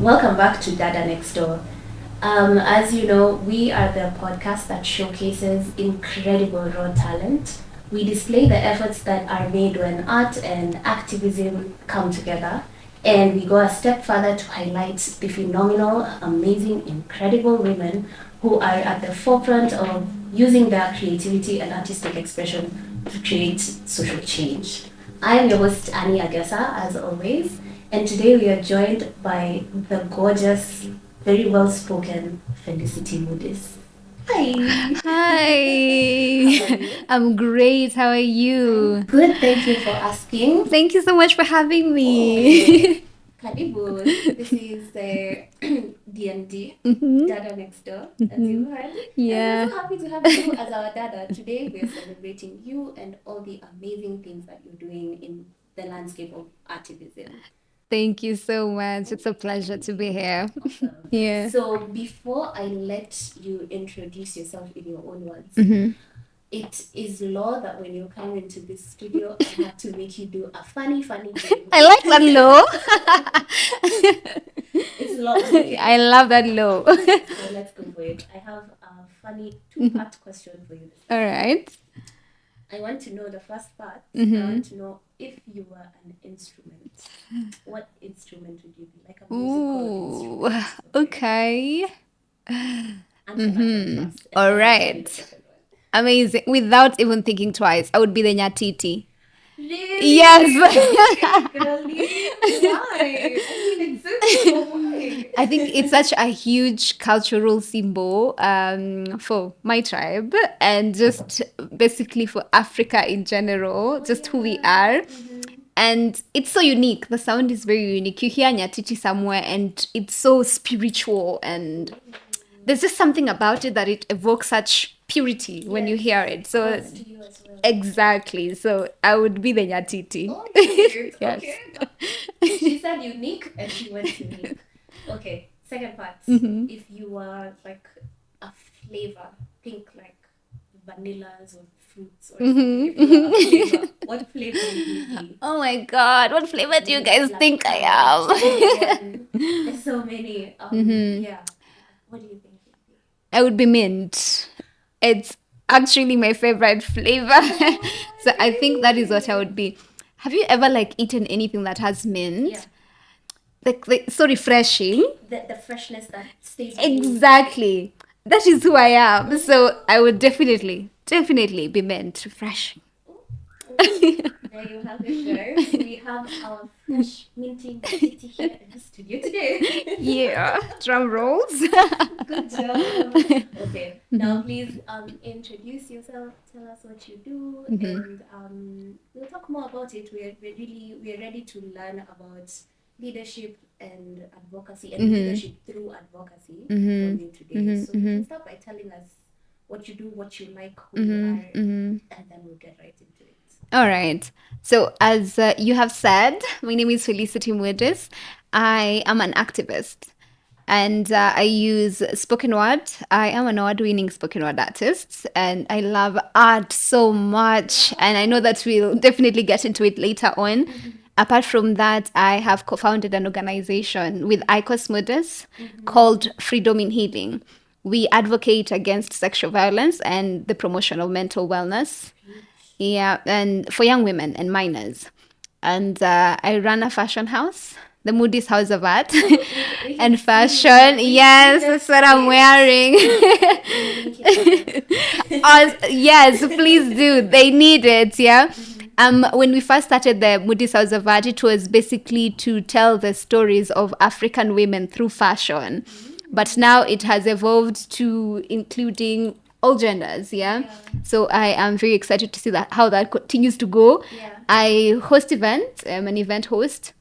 Welcome back to Dada Next Door. As you know, we are the podcast that showcases incredible raw talent. We display the efforts that are made when art and activism come together, and we go a step further to highlight the phenomenal, amazing, incredible women who are at the forefront of using their creativity and artistic expression to create social change. I am your host, Annie Agasa, as always, and today we are joined by the gorgeous, very well spoken Felicity Mudis. Hi. Hi, I'm great. How are you? Good, thank you for asking. Thank you so much for having me. Karibu. This is D&D, Dada Next Door, as you heard. And Yeah. we're so happy to have you as our Dada. Today we're celebrating you and all the amazing things that you're doing in the landscape of activism. Thank you so much. It's a pleasure to be here. Awesome. Yeah. So before I let you introduce yourself in your own words, it is law that when you come into this studio, I have to make you do a funny game. I like that low. It's law. I love that low. So let's go for it. I have a funny two-part question for you. All right. I want to know the first part. I want to know if you were an instrument, what instrument would you be? Like a musical Ooh. instrument. Okay. Answer that one first, and All then I'll tell you the right. second one. Amazing. Without even thinking twice, I would be the nyatiti. Really? Yes. Girlie, why? I mean, it's so cool. Why? I think it's such a huge cultural symbol for my tribe and just basically for Africa in general, just who we are. And it's so unique. The sound is very unique. You hear Nyatiti somewhere and it's so spiritual, and there's just something about it that it evokes such purity when you hear it. So Close to you as well. exactly. So I would be the Nyatiti. Okay, Yes. okay. She said unique and she went unique. Okay, second part. If you were like a flavor, think like vanillas or fruits or something. If you were a flavor, what flavor would you be? Oh my God, what flavor do you guys Like think I am? There's so many. Yeah. What do you think you'd be? I would be mint. It's actually my favorite flavor. So I think that is what I would be. Have you ever like eaten anything that has mint? Yeah. Like so refreshing. The freshness that stays with you. Exactly. That is who I am. So I would definitely be mint. Refreshing. There you have it, guys. We have our fresh minting kitty here in the studio today. Yeah. Drum rolls. Good job. Okay, now please introduce yourself. Tell us what you do, and we'll talk more about it. We're ready to learn about leadership and advocacy and leadership through advocacy from you today. So you can start by telling us what you do, what you like, who you are, and then we'll get right into it. All right. So, as you have said, my name is Felicity Mudis. I am an activist and I use spoken word. I am an award winning spoken word artist and I love art so much. And I know that we'll definitely get into it later on. Apart from that, I have co founded an organization with Icos Mudis called Freedom in Healing. We advocate against sexual violence and the promotion of mental wellness. Yeah, and for young women and minors. And I run a fashion house, the Moody's House of Art and Fashion. Yes, that's what I'm wearing. Yes, please do. They need it, yeah. When we first started the Moody's House of Art, it was basically to tell the stories of African women through fashion. But now it has evolved to including all genders, yeah? So I am very excited to see that how that continues to go. Yeah. I host events. I'm an event host.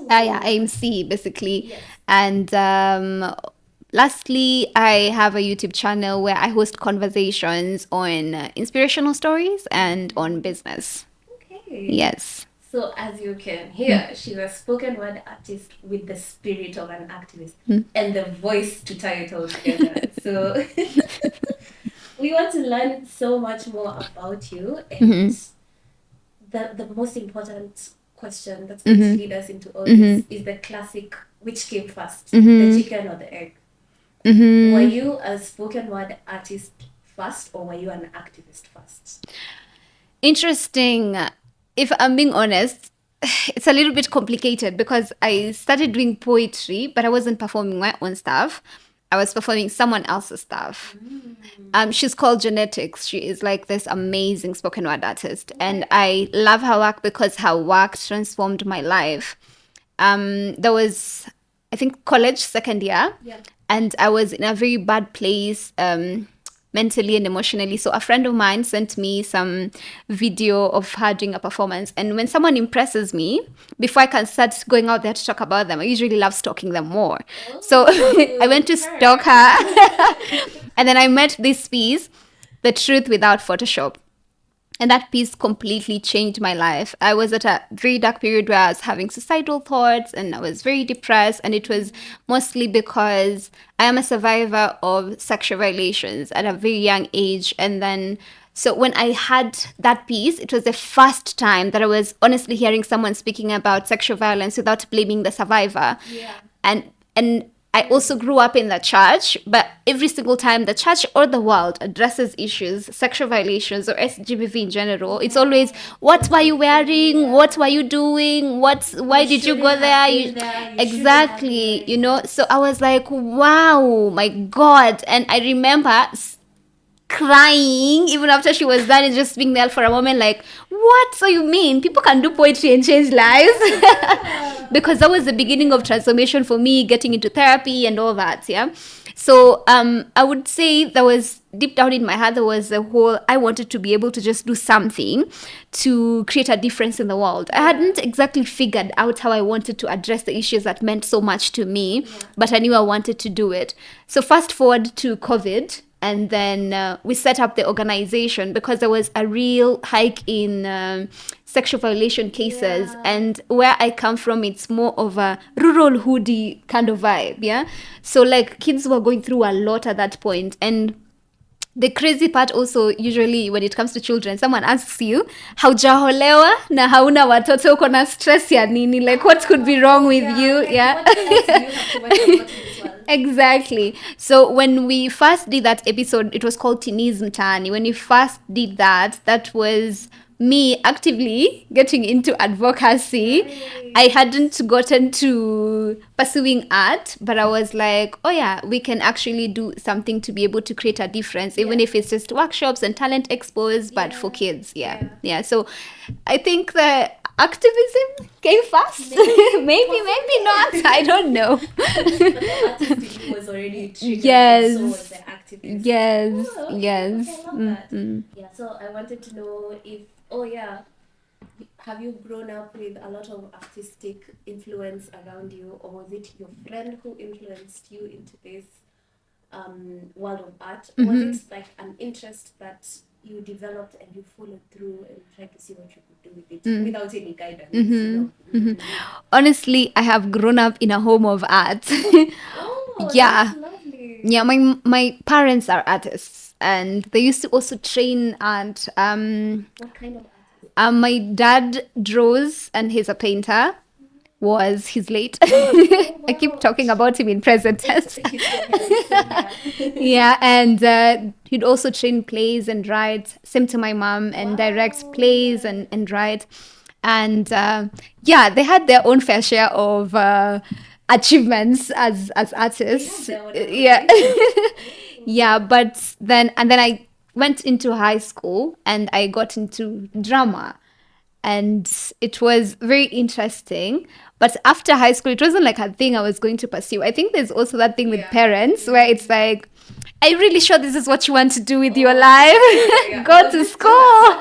Yeah, AMC basically. Yes. And lastly, I have a YouTube channel where I host conversations on inspirational stories and on business. Okay. Yes. So as you can hear, she's a spoken word artist with the spirit of an activist and the voice to tie it all together. So we want to learn so much more about you, and the most important question that's going to lead us into all this is the classic which came first, the chicken or the egg? Were you a spoken word artist first, or were you an activist first? Interesting. If I'm being honest, it's a little bit complicated because I started doing poetry, but I wasn't performing my own stuff. I was performing someone else's stuff. She's called Genetics. She is like this amazing spoken word artist. And I love her work because her work transformed my life. There was, I think, college second year. Yeah. And I was in a very bad place mentally and emotionally. So a friend of mine sent me some video of her doing a performance. And when someone impresses me, before I can start going out there to talk about them, I usually love stalking them more. So I went to stalk her. And then I met this piece, The Truth Without Photoshop. And that piece completely changed my life. I was at a very dark period where I was having suicidal thoughts and I was very depressed. And it was mostly because I am a survivor of sexual violations at a very young age. And then, so when I had that piece, it was the first time that I was honestly hearing someone speaking about sexual violence without blaming the survivor. Yeah. And I also grew up in the church, but every single time the church or the world addresses issues, sexual violations or SGBV in general, it's always, what were you wearing? What were you doing? Why did you go there? Exactly, you know? So I was like, wow, my God. And I remember crying even after she was done and just being there for a moment like, what? So you mean people can do poetry and change lives? Because that was the beginning of transformation for me, getting into therapy and all that. Yeah. So I would say there was deep down in my heart, there was a whole, I wanted to be able to just do something to create a difference in the world. I hadn't exactly figured out how I wanted to address the issues that meant so much to me, but I knew I wanted to do it. So fast forward to COVID. And then we set up the organization because there was a real hike in sexual violation cases. Yeah. And where I come from, it's more of a rural hoodie kind of vibe. Yeah. So like kids were going through a lot at that point. And the crazy part also, usually when it comes to children, someone asks you, haujaolewa na hauna watoto, uko na stress ya nini? Like what could be wrong with you? Like, Yeah. what else do you have to worry about in this world? Exactly. So when we first did that episode, it was called Tini's Mtani. When we first did that, that was me actively getting into advocacy. Right. I hadn't gotten to pursuing art, but I was like, oh yeah, we can actually do something to be able to create a difference, even if it's just workshops and talent expos, but for kids. Yeah. So I think the activism came fast. maybe not. I don't know. But the artist in you was already triggered. Yes. And so was the activist. Yes. Oh, okay, Yes. okay, I love that. Yeah. So I wanted to know if, have you grown up with a lot of artistic influence around you, or was it your friend who influenced you into this world of art? Was it like an interest that you developed and you followed through and tried to see what you could do with it without any guidance? You know? Honestly, I have grown up in a home of art. Oh, Yeah. that's lovely. Yeah, my parents are artists and they used to also train art. What kind of artist? My dad draws and he's a painter. He's late. Oh, I keep wow. talking about him in present tense. He's so handsome. Yeah, and he'd also train plays and write. Same to my mom, and directs plays and write. And yeah, they had their own fair share of achievements as artists. They have their own Yeah. Yeah, but then I went into high school and I got into drama. And it was very interesting. But after high school, it wasn't like a thing I was going to pursue. I think there's also that thing with parents where it's like, are you really sure this is what you want to do with your life? Go to school.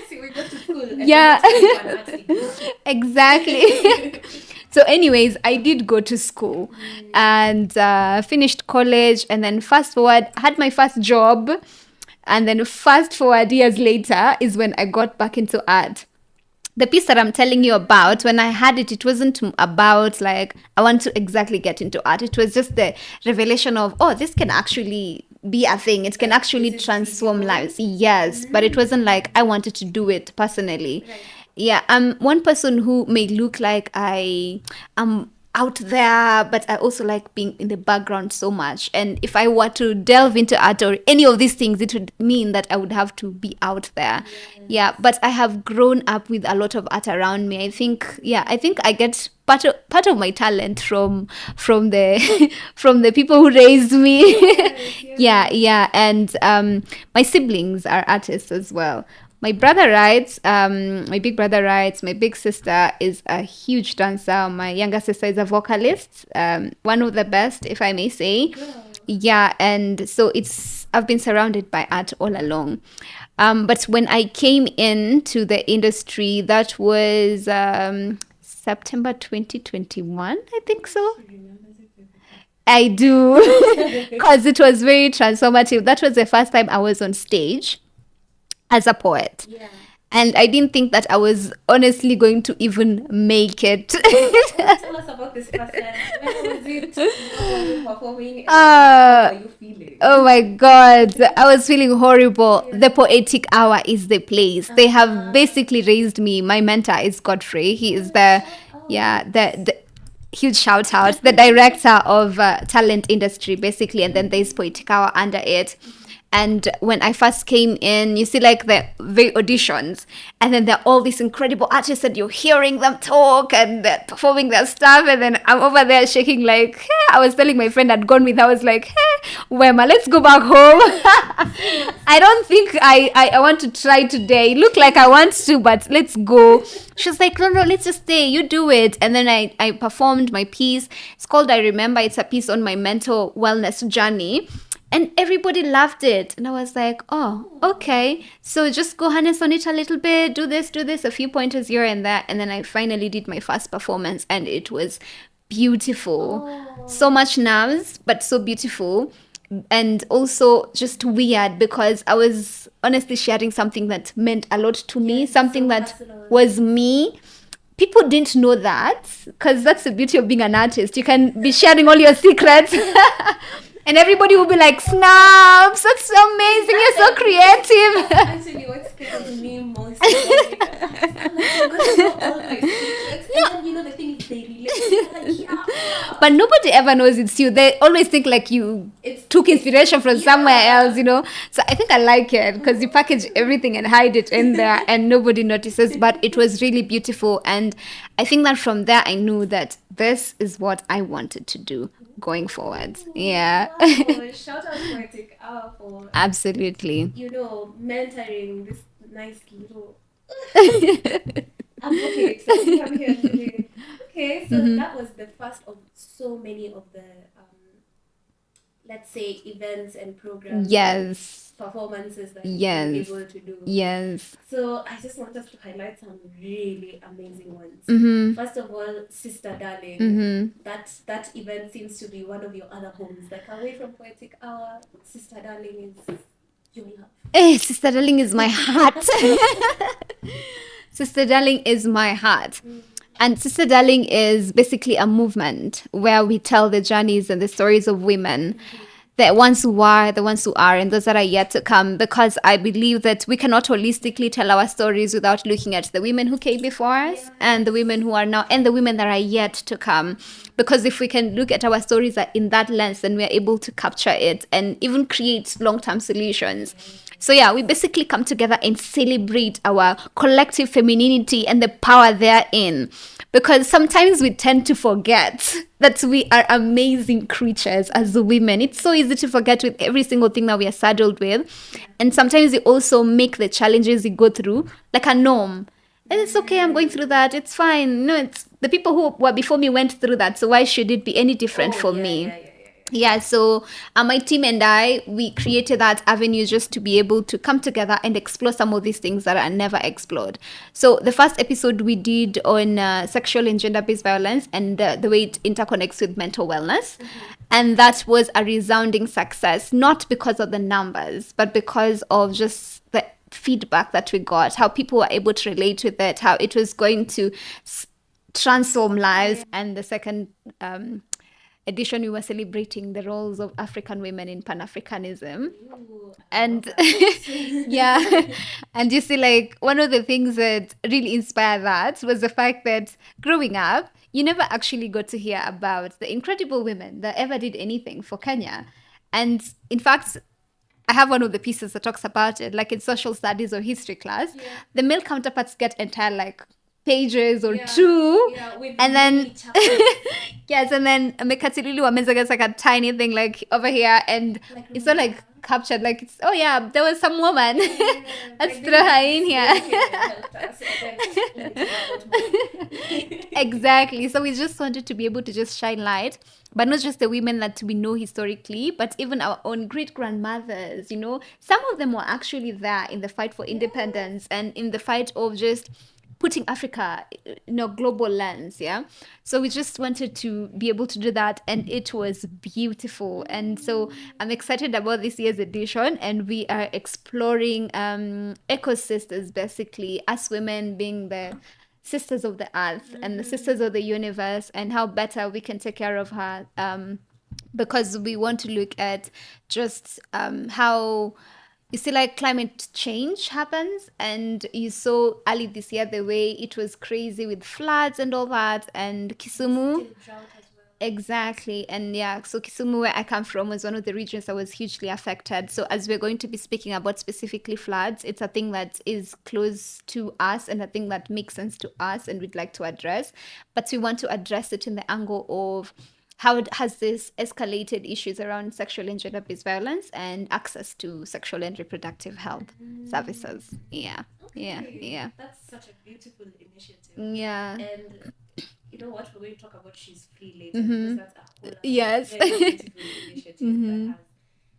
See, we go to school. And Yeah. we're not doing an art thing. Exactly. So anyways, I did go to school and finished college, and then fast forward, had my first job. And then fast forward years later is when I got back into art. The piece that I'm telling you about, when I had it, it wasn't about like, I want to exactly get into art. It was just the revelation of, oh, this can actually be a thing. It can actually transform lives. Yes, but it wasn't like I wanted to do it personally. Right. Yeah, I'm one person who may look like I am out there, but I also like being in the background so much. And if I were to delve into art or any of these things, it would mean that I would have to be out there. Yeah, but I have grown up with a lot of art around me. I think I get part of my talent from the from the people who raised me. Yeah, and my siblings are artists as well. My brother writes, my big brother writes, my big sister is a huge dancer, my younger sister is a vocalist, one of the best, if I may say. Yeah, and so I've been surrounded by art all along. But when I came into the industry, that was September 2021, I think so. I do, because it was very transformative. That was the first time I was on stage as a poet. Yeah. And I didn't think that I was honestly going to even make it. Tell us about this first time. When was it? How were you performing? And how were you feeling? Oh my God. I was feeling horrible. The Poetic Hour is the place. They have basically raised me. My mentor is Godfrey. He is the huge shout out, the director of talent industry, basically. And then there's Poetic Hour under it. And when I first came in, you see like the auditions, and then there are all these incredible artists and you're hearing them talk and they're performing their stuff, and then I'm over there shaking like, hey. I was telling my friend I'd gone with, I was like, hey, Wema, let's go back home. I don't think I want to try today. Look like I want to, but let's go. She was like, no, let's just stay. You do it. And then I performed my piece. It's called I Remember. It's a piece on my mental wellness journey. And everybody loved it. And I was like, oh, okay. So just go harness on it a little bit, do this, a few pointers here and there. And then I finally did my first performance and it was beautiful. So much nerves, but so beautiful. And also just weird because I was honestly sharing something that meant a lot to me, something so that personal. Was me. People didn't know that because that's the beauty of being an artist. You can be sharing all your secrets. And everybody will be like, snaps, that's so amazing, you're so creative. Actually, what scares me most is like, I'm going to know all my secrets. And then, you know, the thing is, they relate. Like, yeah. But nobody ever knows it's you. They always think like you took inspiration from somewhere else, you know. So I think I like it because you package everything and hide it in there and nobody notices. But it was really beautiful. And I think that from there, I knew that this is what I wanted to do going forward. Yeah. Wow. Shout out Poetic Hour for absolutely, you know, mentoring this nice little advocate that we have here today. Okay, so that was the first of so many of the let's say events and programs. Yes. Performances that you've been able to do. Yes. So I just want us to highlight some really amazing ones. First of all, Sister Darling. That event seems to be one of your other homes. Like away from Poetic Hour, Sister Darling is your love. Hey, Sister Darling is my heart. Sister Darling is my heart. And Sister Darling is basically a movement where we tell the journeys and the stories of women. The ones who are, the ones who are, and those that are yet to come. Because I believe that we cannot holistically tell our stories without looking at the women who came before us and the women who are now and the women that are yet to come. Because if we can look at our stories in that lens, then we are able to capture it and even create long-term solutions. So yeah, we basically come together and celebrate our collective femininity and the power therein. Because sometimes we tend to forget that we are amazing creatures as women. It's so easy to forget with every single thing that we are saddled with. And sometimes we also make the challenges we go through like a norm. And it's okay, I'm going through that. It's fine. No, it's the people who were before me went through that. So why should it be any different for me? Yeah, so my team and I, we created that avenue just to be able to come together and explore some of these things that are never explored. So the first episode we did on sexual and gender-based violence and the way it interconnects with mental wellness. And that was a resounding success, not because of the numbers, but because of just the feedback that we got, how people were able to relate with it, how it was going to transform lives. And the second edition, we were celebrating the roles of African women in Pan-Africanism. Ooh, I love And that. yeah, and you see, like, one of the things that really inspired that was the fact that growing up, you never actually got to hear about the incredible women that ever did anything for Kenya. And in fact, I have one of the pieces that talks about it, like in social studies or history class. Yeah. The male counterparts get entire like pages or Yeah, two, yeah, with and then many chapters. yes, and then Mekatilulu Wamenza gets like a tiny thing like over here, and Like, it's not remember like her? captured. Like it's, oh yeah, there was some woman. Yeah, Let's like throw her in this here. lady came and helped us, and then let me tell you about mine. Exactly. So we just wanted to be able to just shine light, but not just the women that we know historically, but even our own great grandmothers. Some of them were actually there in the fight for Yes. independence and in the fight of just putting Africa in a global lens. Yeah. So we just wanted to be able to do that, and it was beautiful. And so I'm excited about this year's edition, and we are exploring ecosisters, basically, us women being the sisters of the earth and the sisters of the universe, and how better we can take care of her, because we want to look at just how you see, like, climate change happens, and you saw early this year the way it was crazy with floods and all that, and And Kisumu. still drought as well. Exactly. And yeah, so Kisumu, where I come from, was one of the regions that was hugely affected. So, as we're going to be speaking about specifically floods, it's a thing that is close to us and a thing that makes sense to us and we'd like to address. But we want to address it in the angle of how it has this escalated issues around sexual and gender based violence and access to sexual and reproductive health services. Yeah. Yeah. Okay, Yeah. that's such a beautiful initiative. Yeah. And you know what? We're going to talk about She's Free later because Mm-hmm. that's a whole other Yes. very beautiful initiative that Mm-hmm. has.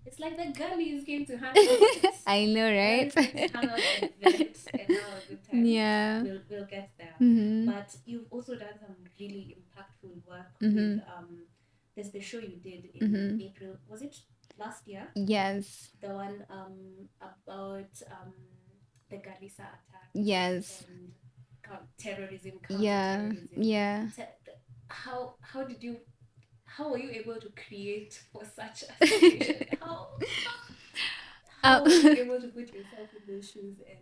It's like the girlies came to hang out. I know, right? Girlies came to hang out and vent and have a good time. Yeah. We'll get there. Mm-hmm. But you've also done some really impactful work with Mm-hmm. there's the show you did in Mm-hmm. April. Was it last year? Yes. The one about the Garissa attacks Yes. and terrorism, Yeah. counter-terrorism. Yeah. How did you how were you able to create for such a situation? Um, How were you able to put yourself in those shoes and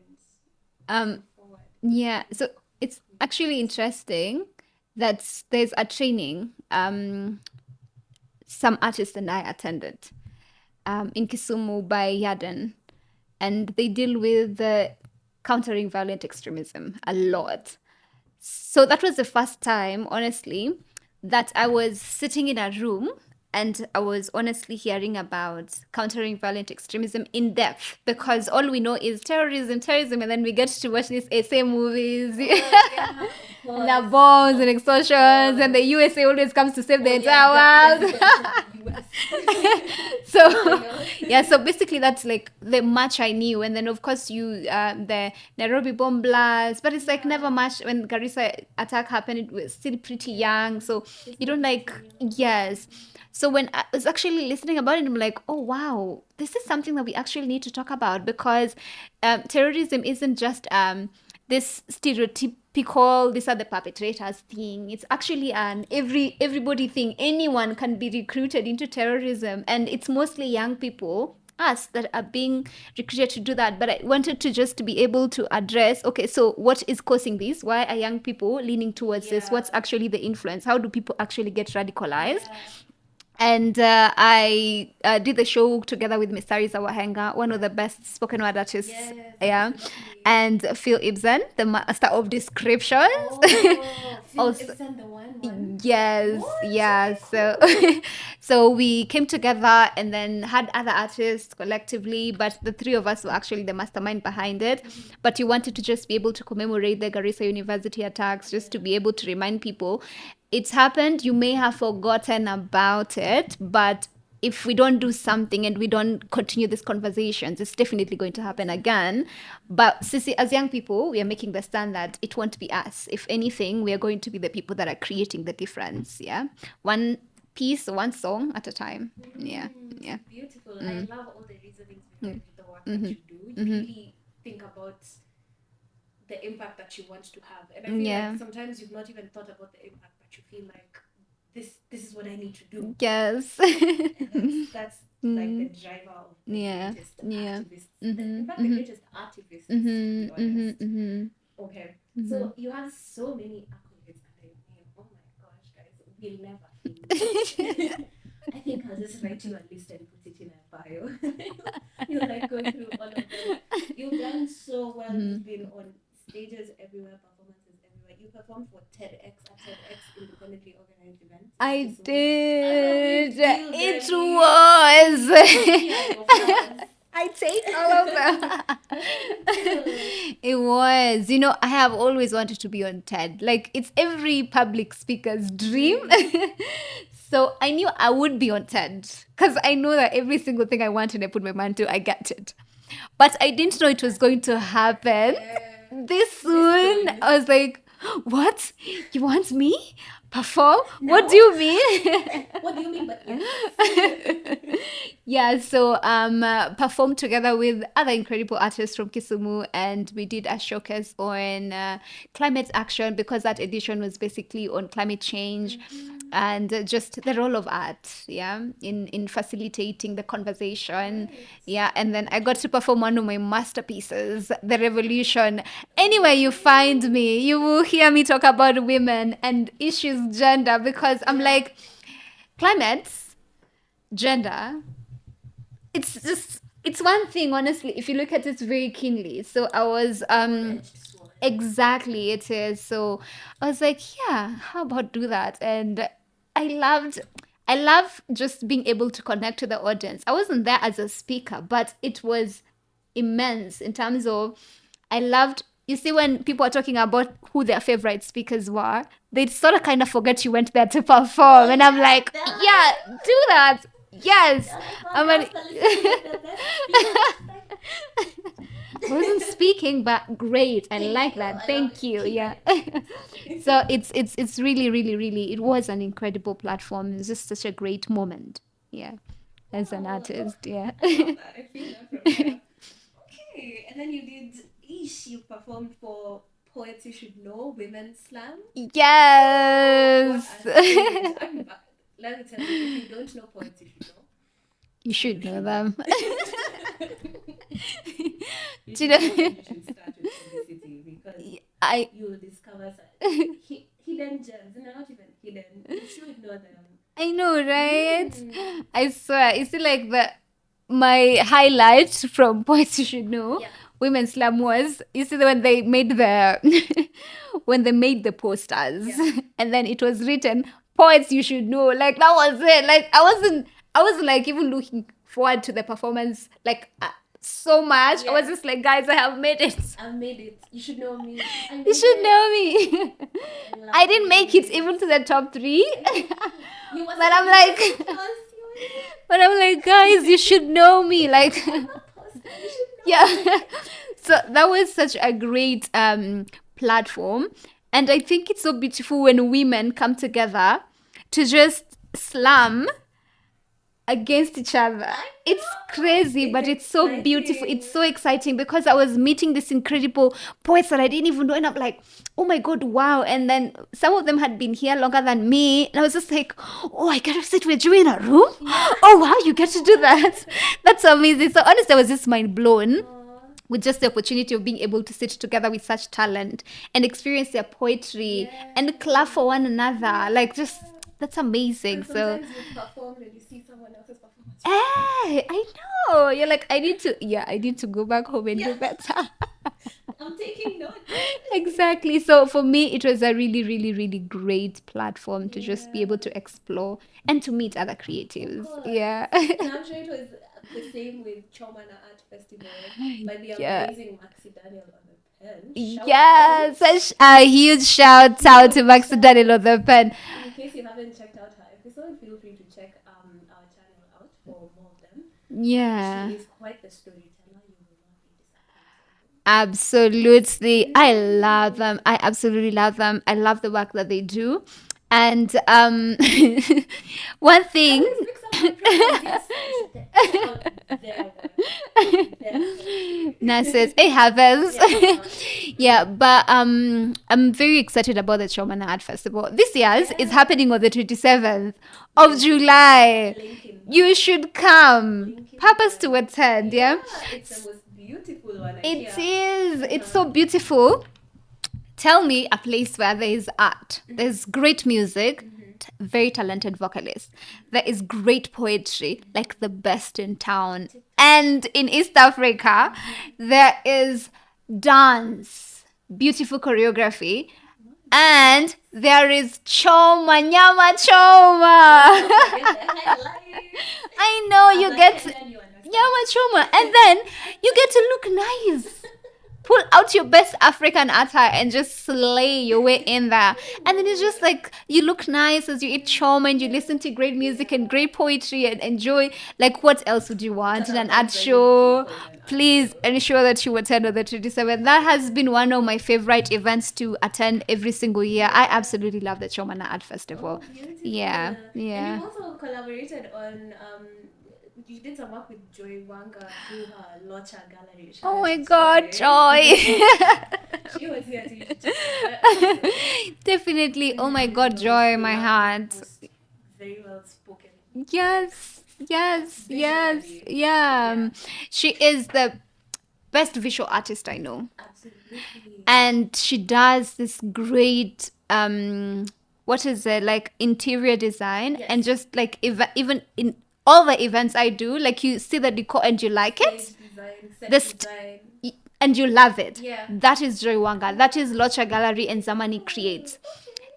um, move forward? yeah. So it's actually interesting that there's a training some artists and I attended in Kisumu by Yaden, and they deal with countering violent extremism a lot. So that was the first time, honestly, that I was sitting in a room and I was honestly hearing about countering violent extremism in depth, because all we know is terrorism, terrorism, and then we get to watch these essay movies. Oh yeah, of And there are course. bombs and Of extortions, and the course. USA always comes to save the Oh yeah, the entire world. president of the US. You So know? yeah, so basically that's like the much I knew, and then of course you the Nairobi bomb blast, but it's like never Yeah. much. When Garissa attack happened, it was still pretty young, so There's you not don't much like. to know. Yes. So when I was actually listening about it, I'm like, oh wow, this is something that we actually need to talk about, because terrorism isn't just this stereotypical these are the perpetrators thing. It's actually an everybody thing. Anyone can be recruited into terrorism, and it's mostly young people, us, that are being recruited to do that. But I wanted to just be able to address, okay, so what is causing this? Why are young people leaning towards this? Yeah. What's actually the influence? How do people actually get radicalized? Yeah. And I did the show together with Miss Sarisa Wahenga, one of the best spoken word artists. Yes, Yeah. absolutely. And Phil Ibsen, the master of descriptions. Oh, Phil Also, Ibsen, the one. yes, What? yeah. Okay, So, cool. so we came together and then had other artists collectively, but the three of us were actually the mastermind behind it. But you wanted to just be able to commemorate the Garissa University attacks, just to be able to remind people it's happened. You may have forgotten about it, but if we don't do something and we don't continue these conversations, it's definitely going to happen again. But Sissy, as young people, we are making the stand that it won't be us. If anything, we are going to be the people that are creating the difference. Yeah. One piece, one song at a time. Yeah. Yeah. Beautiful. I Mm. love all the reasonings behind the work that Mm-hmm. you do. You Mm-hmm. really think about the impact that you want to have. And I feel like Yeah. sometimes you've not even thought about the impact, but you feel like this is what I need to do. Yes. And that's like the Mm. driver of the Yeah. greatest Yeah. activists. In Mhm. fact, the Mhm. greatest artivists, to be Mhm. Mhm. honest. Mhm. Okay, Mhm. so you have so many accolades under your name. Oh my gosh, guys, we'll never finish. I think I'll just write you a list and put it in a bio. You'll like go through all of them. You've done so well. You've Mhm. been on stages everywhere, performances everywhere. You performed for TEDx, a TEDx independently organized event in I Kisumu. That's a did. big deal, It girlie. Give was. me an applause. I take all of them. That's a big deal. It was. You know, I have always wanted to be on TED. Like, it's every public speaker's dream. So I knew I would be on TED because I know that every single thing I want and I put my mind to, I get it. But I didn't know it was going to happen Yeah. this This soon. soon. I was like, what? You want me? Perform? What No. do you mean? What do you mean? But yes. Yeah, so performed together with other incredible artists from Kisumu, and we did a showcase on climate action because that edition was basically on climate change and just the role of art, yeah, in facilitating the conversation. Right. Yeah, and then I got to perform one of my masterpieces, The Revolution. Anywhere you find me, you will hear me talk about women and issues gender because I'm like, climate, gender, it's just it's one thing, honestly, if you look at it very keenly. So I was Double-edged sword. exactly, it is. So I was like, yeah, how about do that? And i loved I love just being able to connect to the audience. I wasn't there as a speaker, but it was immense in terms of, I loved, you see, when people are talking about who their favorite speakers were, they sort of kind of forget you went there to perform. And I'm like, yeah, do that. Yes. I'm an, I wasn't speaking, but great. I like that. Thank you. Yeah. So it's really, really, really, it was an incredible platform. It's just such a great moment. Yeah. As an artist. Yeah. I love that. I feel that from here. Okay, and then you did you performed for Poets You Should Know Women's Slam. What Yes. a stage. Let me tell you, if you don't know Poets You Should Know, You should know them. you Do should you know and know? you should start with Felicity because I you will discover some hidden gems. They're not even hidden. You should know them. I know, right? Mm. I swear. You see, like my highlight from Poets You Should Know, Yeah. Women's Slam was, you see, when they made the when they made the posters, Yeah. and then it was written Poets You Should Know. Like, that was it. Like, I wasn't like even looking forward to the performance like so much. I was Yeah. just like, guys, I have made it. I've made it. You should know me. I You made should it. know me. I love I didn't make it it. even to the top 3. You were But so I'm like, close. You were but I'm like, guys, you should know me. Like, so close. You should know yeah. me. So that was such a great platform. And I think it's so beautiful when women come together to just slam against each other. It's crazy, but it's so beautiful. It's so exciting because I was meeting these incredible poets that I didn't even know. And I'm like, oh my God, wow. And then some of them had been here longer than me. And I was just like, oh, I get to sit with you in a room? Oh, wow, you get to do that. That's amazing. So honestly, I was just mind blown with just the opportunity of being able to sit together with such talent and experience their poetry and clap for one another. Like, just, that's amazing. And So sometimes you perform and you see someone else's performance. hey, I know. You're like, I need to go back home and do better. I'm taking notes. Exactly. So for me, it was a really, really, really great platform to just be able to explore and to meet other creatives. Yeah. And I'm sure it was the same with Chomana Art Festival by the Yeah. amazing Maxi Daniel on the pen. Yes, a huge shout out to Max Daniel on the pen. In case you haven't checked out her episode, feel free to check our channel out for more of them. Yeah. She is quite the storyteller. You will not be disappointed. Absolutely. I love them. I absolutely love them. I love the work that they do. And one thing. Speak some programs, yes. Check out their work. Nurses, it happens. Yeah, but I'm very excited about the Chomana Art Festival. This year's is happening on the 27th of July. Linkin You Park. should come. Linkin Purpose to Park. attend, Yeah, yeah? it's the most beautiful one, I It hear. is. It's so beautiful. Tell me a place where there is art, there's great music, very talented vocalists, there is great poetry, like the best in town. And in East Africa, there is dance, beautiful choreography, and there is choma, nyama choma. I know you get nyama choma, and then you get to look nice. Pull out your best African attire and just slay your way in there. And then it's just like you look nice as you eat choma and you listen to great music and great poetry and enjoy. Like, what else would you want in an art show? Please ensure that you attend on the 27th. That has been one of my favorite events to attend every single year. I absolutely love the Chomana Art Festival. Yeah, And yeah. you've also collaborated on you did some work with Joy Wanga through her Locha gallery. Oh my God, Joy. She was here to teach us. Definitely. Oh my God, Joy, my heart. Very well spoken. Yes, yes, yes, Visionary. yeah. She is the best visual artist I know. Absolutely. And she does this great what is it, like interior design, Yes. and just like even in all the events I do, like you see the decor and you like it. Stage design, set The st- design. and you love it. Yeah. That is Joy Wanga. That is Locha Gallery and Zamani Creates.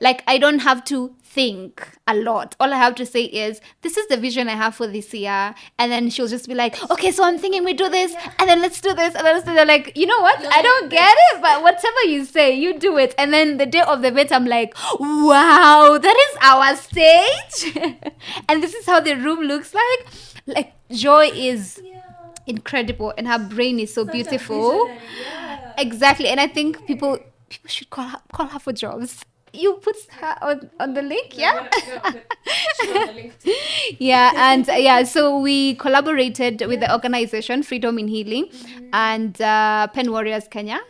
Like, I don't have to think a lot. All I have to say is, this is the vision I have for this year. And then she'll just be like, okay, so I'm thinking we do this, and then let's do this, and then let's do that. Like, you know what? I don't get it, but whatever you say, you do it. And then the day of the event, I'm like, wow, that is our stage. And this is how the room looks like. Like, Joy is Yeah. incredible, and her brain is so Such a beautiful. visionary, yeah. Exactly. And I think people should call her for jobs. You put her on the link, yeah? She's on the link too. Yeah, and yeah, so we collaborated with the organization Freedom in Healing and Pen Warriors Kenya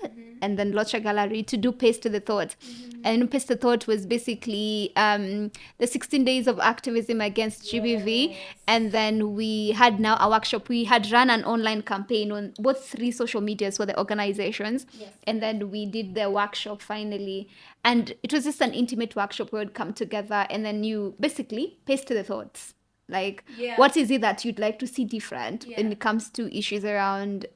and then Locha Gallery to do Pace to the Thought. And Pace to the Thought was basically the 16 days of activism against GBV. And then we had now a workshop. We had run an online campaign on both 3 social medias for the organizations. Yes. And then we did the workshop finally. And it was just an intimate workshop where we'd come together and then you basically pace to the thoughts. Like, Yeah. what is it that you'd like to see different when Yeah. it comes to issues around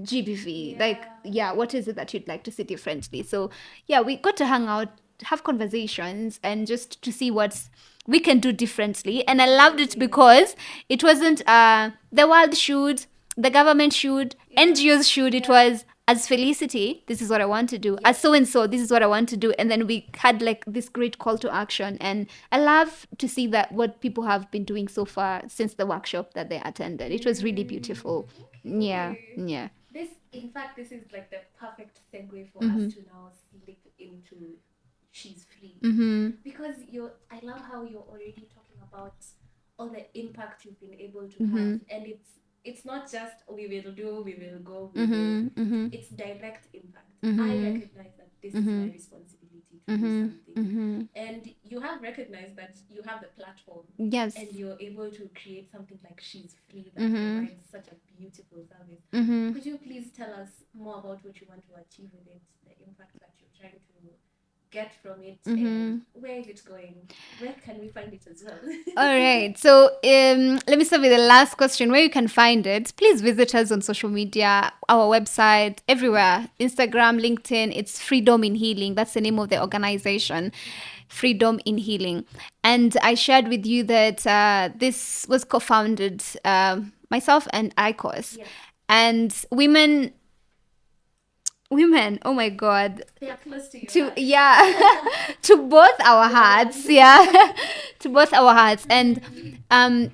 GBV? Like, yeah, what is it that you'd like to see differently? So, yeah, we got to hang out, have conversations, and just to see what we can do differently. And I loved it because it wasn't the world should, the government should, NGOs should. It was, as Felicity, this is what I want to do. As so and so, this is what I want to do. And then we had like this great call to action. And I love to see that what people have been doing so far since the workshop that they attended. It was really beautiful. Yeah, yeah. This, in fact, this is like the perfect segue for us to now slip into She's Free. Because I love how you're already talking about all the impact you've been able to have. And it's not just we will do, we will go, we will. It's direct impact. I recognize that this is my responsibility to do something. And you have recognized that you have the platform. Yes. And you're able to create something like She's Free that provides such a beautiful service. Could you please tell us more about what you want to achieve with it, the impact that you're trying to get from it, and where is it going? Where can we find it as well? All right. So let me start with the last question. Where you can find it? Please visit us on social media, our website, everywhere. Instagram, LinkedIn. It's Freedom in Healing. That's the name of the organization. Freedom in Healing. And I shared with you that this was co-founded myself and ICOS. Yes. And women, oh my God, They are close to you. to both our hearts, to both our hearts. And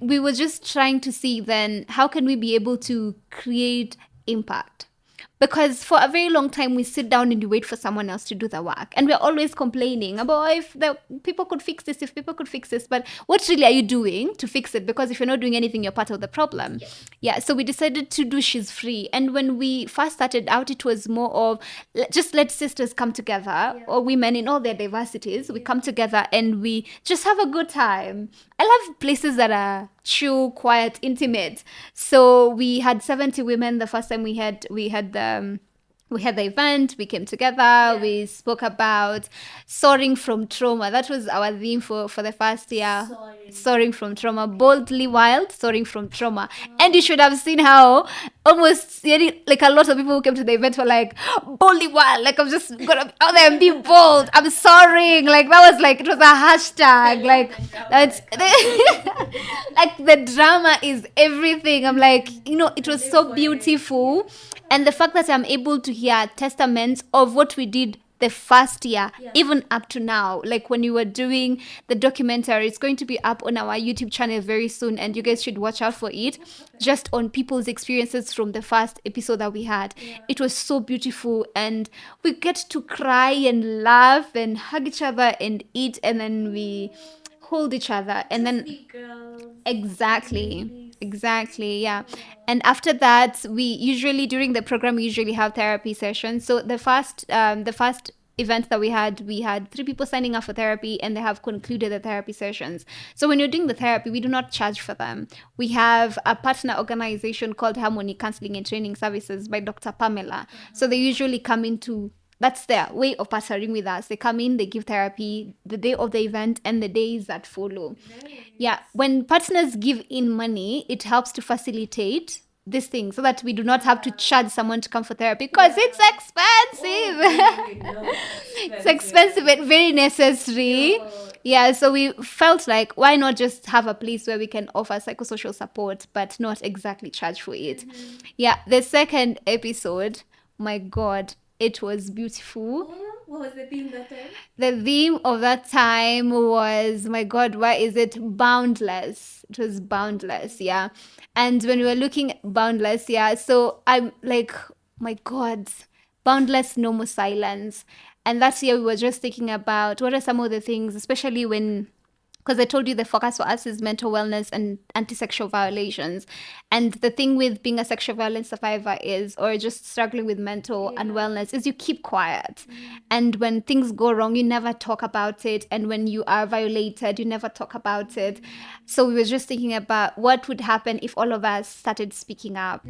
we were just trying to see then how can we be able to create impact Because for a very long time we sit down and we wait for someone else to do the work, and we're always complaining about, "Oh, if the people could fix this, if people could fix this," but what really are you doing to fix it? Because if you're not doing anything, you're part of the problem. Yeah, so we decided to do She's Free. And when we first started out, it was more of just let sisters come together, or women in all their diversities. We come together and we just have a good time. I love places that are chill, quiet, intimate. So we had 70 women the first time we had the event. We came together. We spoke about soaring from trauma. That was our theme for the first year. Soaring from trauma, boldly wild, soaring from trauma. And you should have seen how almost like a lot of people who came to the event were like, boldly wild, like I'm just gonna be out there and be bold, I'm soaring. Like that was like, it was a hashtag. Like that's like the drama is everything. I'm like, it was so beautiful. And the fact that I'm able to hear testaments of what we did the first year, even up to now, like when you were doing the documentary, it's going to be up on our YouTube channel very soon, and you guys should watch out for it, just on people's experiences from the first episode that we had. It was so beautiful, and we get to cry and laugh and hug each other and eat, and then we hold each other, and then exactly, yeah. And after that, we usually, during the program, we usually have therapy sessions. So the first event that we had 3 people signing up for therapy, and they have concluded the therapy sessions. So when you're doing the therapy, we do not charge for them. We have a partner organization called Harmony Counseling and Training Services by Dr. Pamela. So they usually come into, that's their way of partnering with us. They come in, they give therapy the day of the event and the days that follow. Yeah, when partners give in money, it helps to facilitate this thing, so that we do not have to charge someone to come for therapy, because it's expensive. It's expensive and very necessary. Yeah, so we felt like, why not just have a place where we can offer psychosocial support but not exactly charge for it. Yeah, the second episode, my God, it was beautiful. What was the theme that time? The theme of that time was, my God, why is it boundless? It was boundless, yeah. And when we were looking at boundless, yeah, so I'm like, my God, boundless, no more silence. And that year we were just thinking about what are some of the things, especially when, because I told you the focus for us is mental wellness and anti-sexual violations. And the thing with being a sexual violence survivor is, or just struggling with mental unwellness, is you keep quiet. And when things go wrong, you never talk about it. And when you are violated, you never talk about it. So we were just thinking about what would happen if all of us started speaking up.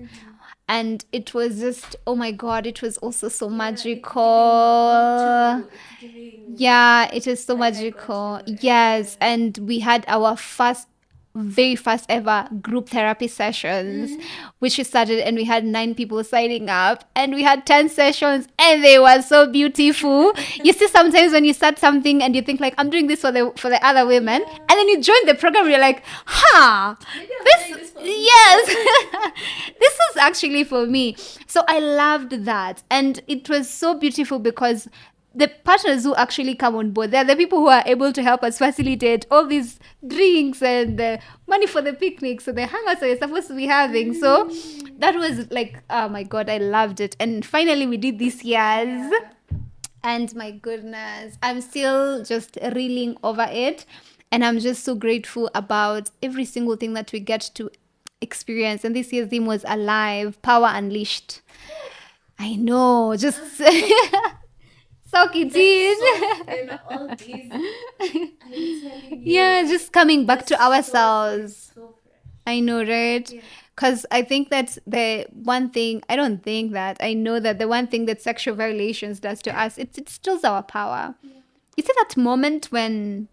And it was just, oh my God, it was also so magical. Yeah, it is so magical. Yes. And we had our very first ever group therapy sessions, which we started, and we had 9 people signing up, and we had 10 sessions, and they were so beautiful. You see, sometimes when you start something and you think like, I'm doing this for the other women, and then you join the program, you're like, this yes, this is actually for me. So I loved that, and it was so beautiful because the partners who actually come on board, they're the people who are able to help us facilitate all these drinks and money for the picnics, so the hangouts that we're supposed to be having. So that was like, oh my God, I loved it. And finally we did this year's, and my goodness, I'm still just reeling over it. And I'm just so grateful about every single thing that we get to experience. And this year's theme was Alive, Power Unleashed. I know, just soak it in. And all these, I'm telling you, Yeah, just coming back to ourselves. so fresh. I know, right? Because I think that's the one thing, I don't think that, I know that the one thing that sexual violations does to us, it steals our power. You see that moment when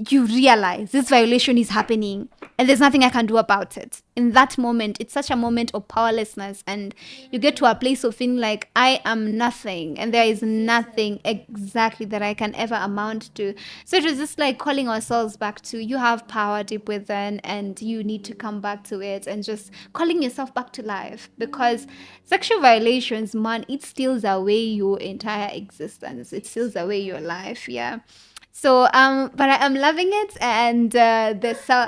you realize this violation is happening and there's nothing I can do about it. In that moment, it's such a moment of powerlessness, and you get to a place of feeling like I am nothing and there is nothing exactly that I can ever amount to. So it was just like calling ourselves back to, you have power deep within and you need to come back to it, and just calling yourself back to life, because sexual violations, man, it steals away your entire existence. It steals away your life. Yeah. So, but I'm loving it, and the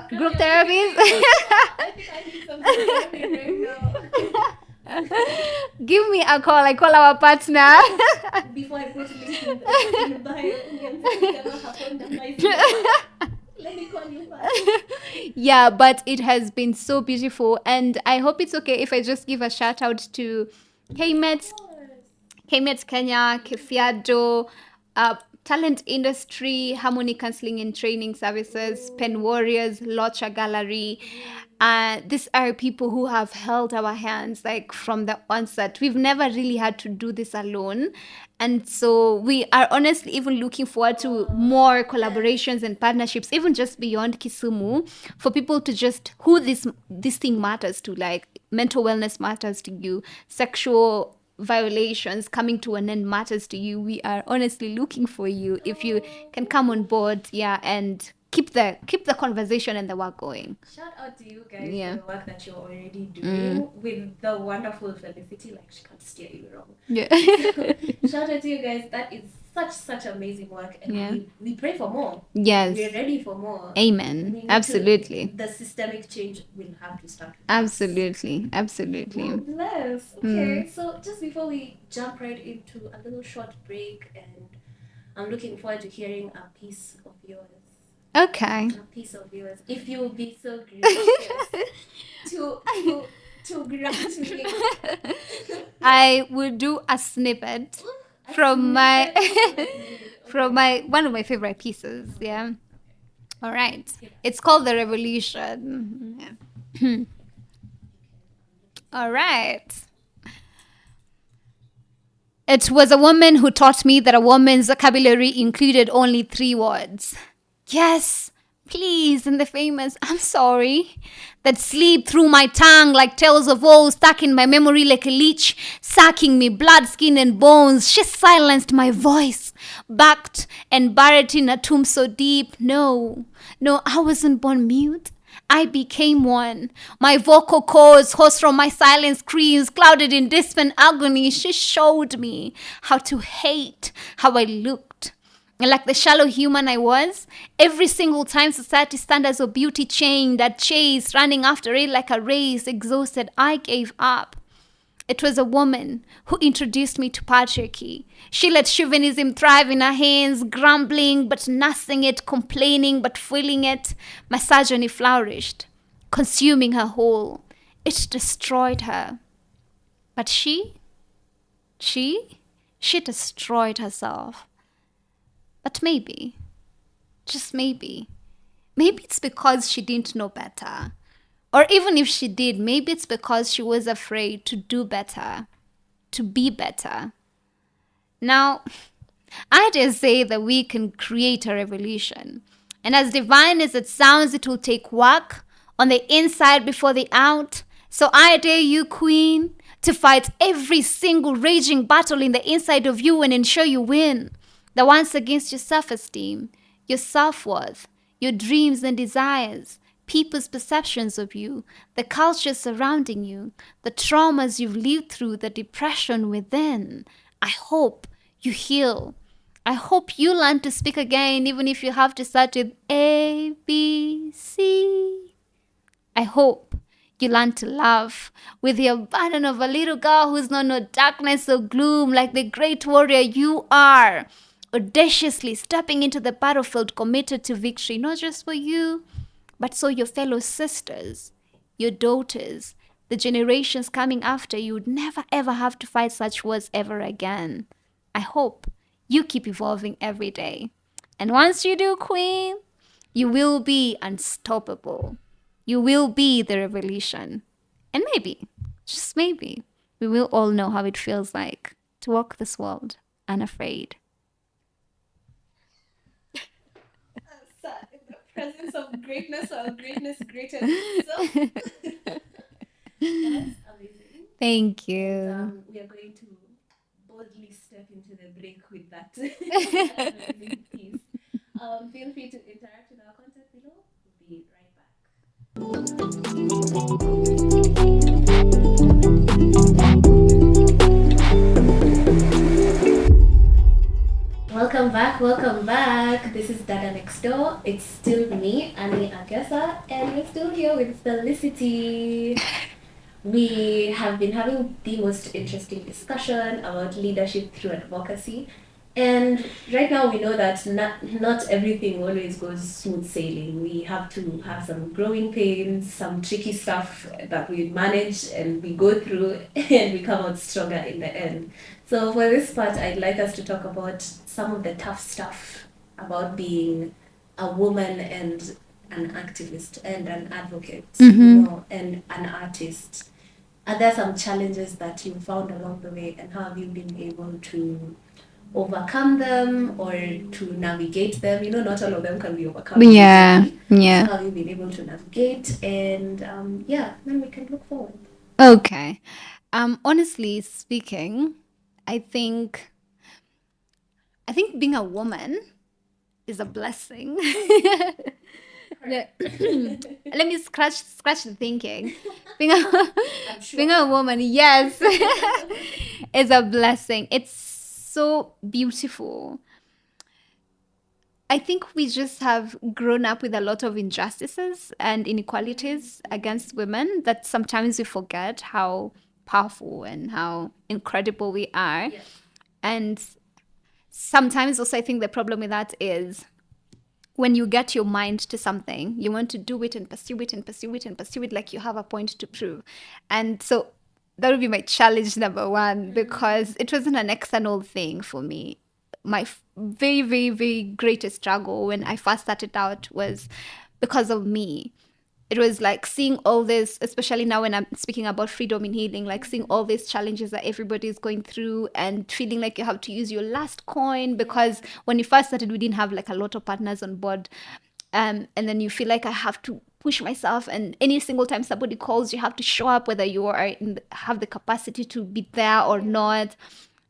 group therapies. I think I need some therapy right now. Give me a call. I call our partner. Before I put link in the bio, let me call you first. Yeah, but it has been so beautiful, and I hope it's okay if I just give a shout out to KMET, Kenya, Kefiado, Talent Industry, Harmony Counseling and Training Services, Pen Warriors, Locha Gallery. These are people who have held our hands like from the onset. We've never really had to do this alone. And so we are honestly even looking forward to more collaborations and partnerships, even just beyond Kisumu, for people to just who this thing matters to, like mental wellness matters to you, sexual violations coming to an end matters to you. We are honestly looking for you if you can come on board, and keep the conversation and the work going. Shout out to you guys for the work that you're already doing with the wonderful Felicity. Like, she can't steer you wrong. Yeah. Shout out to you guys. That is such amazing work, and we pray for more. Yes, we're ready for more. Amen. Absolutely. The systemic change will have to start with absolutely us. Bless. Okay, so just before we jump right into a little short break, and I'm looking forward to hearing a piece of yours. Okay. A piece of yours, if you'll be so gracious to grant me. I will do a snippet from my one of my favorite pieces. Yeah. All right. It's called The Revolution. Yeah. All right. It was a woman who taught me that a woman's vocabulary included only 3 words. Yes, please, and the famous I'm sorry, that sleep through my tongue like tales of woe, stuck in my memory like a leech, sucking me blood, skin, and bones. She silenced my voice, backed and buried in a tomb so deep. No, I wasn't born mute. I became one. My vocal cords, hoarse from my silent screams, clouded in distant agony. She showed me how to hate, how I looked. And like the shallow human I was, every single time society standards of beauty changed, that chase, running after it like a race, exhausted, I gave up. It was a woman who introduced me to patriarchy. She let chauvinism thrive in her hands, grumbling but nursing it, complaining but feeling it. Misogyny flourished, consuming her whole. It destroyed her. But she destroyed herself. But maybe, just maybe it's because she didn't know better. Or even if she did, maybe it's because she was afraid to do better, to be better. Now, I dare say that we can create a revolution. And as divine as it sounds, it will take work on the inside before the out. So I dare you, Queen, to fight every single raging battle in the inside of you and ensure you win. The ones against your self-esteem, your self-worth, your dreams and desires, people's perceptions of you, the culture surrounding you, the traumas you've lived through, the depression within. I hope you heal. I hope you learn to speak again, even if you have to start with A, B, C. I hope you learn to laugh with the abandon of a little girl who's known no darkness or gloom, like the great warrior you are, audaciously stepping into the battlefield, committed to victory, not just for you, but so your fellow sisters, your daughters, the generations coming after you would never ever have to fight such wars ever again. I hope you keep evolving every day. And once you do, Queen, you will be unstoppable. You will be the revolution. And maybe, just maybe, we will all know how it feels like to walk this world unafraid. In the presence of greatness, or greatness greater than itself. That's amazing. Thank you. And, we are going to boldly step into the break with that amazing piece. Feel free to interact with our content below. We'll be right back. Welcome back. This is Dada Next Door. It's still me, Annie Agesa, and we're still here with Felicity. We have been having the most interesting discussion about leadership through advocacy. And right now we know that not everything always goes smooth sailing. We have to have some growing pains, some tricky stuff that we manage and we go through and we come out stronger in the end. So for this part, I'd like us to talk about some of the tough stuff about being a woman and an activist and an advocate, and an artist. Are there some challenges that you found along the way, and how have you been able to overcome them or to navigate them? Not all of them can be overcome Yeah, easily. yeah. How have you been able to navigate? And then we can look forward. Okay. Honestly speaking, I think being a woman is a blessing. Let me scratch the thinking. Being a Sure. being a woman, yes, is a blessing. It's so beautiful. I think we just have grown up with a lot of injustices and inequalities against women that sometimes we forget how powerful and how incredible we are. Yes. And sometimes also I think the problem with that is when you get your mind to something, you want to do it and pursue it and pursue it and pursue it like you have a point to prove. And so that would be my challenge number one, because it wasn't an external thing for me. My very, very, very greatest struggle when I first started out was because of me. It was like seeing all this, especially now when I'm speaking about freedom in healing, like seeing all these challenges that everybody is going through and feeling like you have to use your last coin, because when you first started, we didn't have like a lot of partners on board. And then you feel like I have to push myself, and any single time somebody calls, you have to show up, whether you have the capacity to be there or not.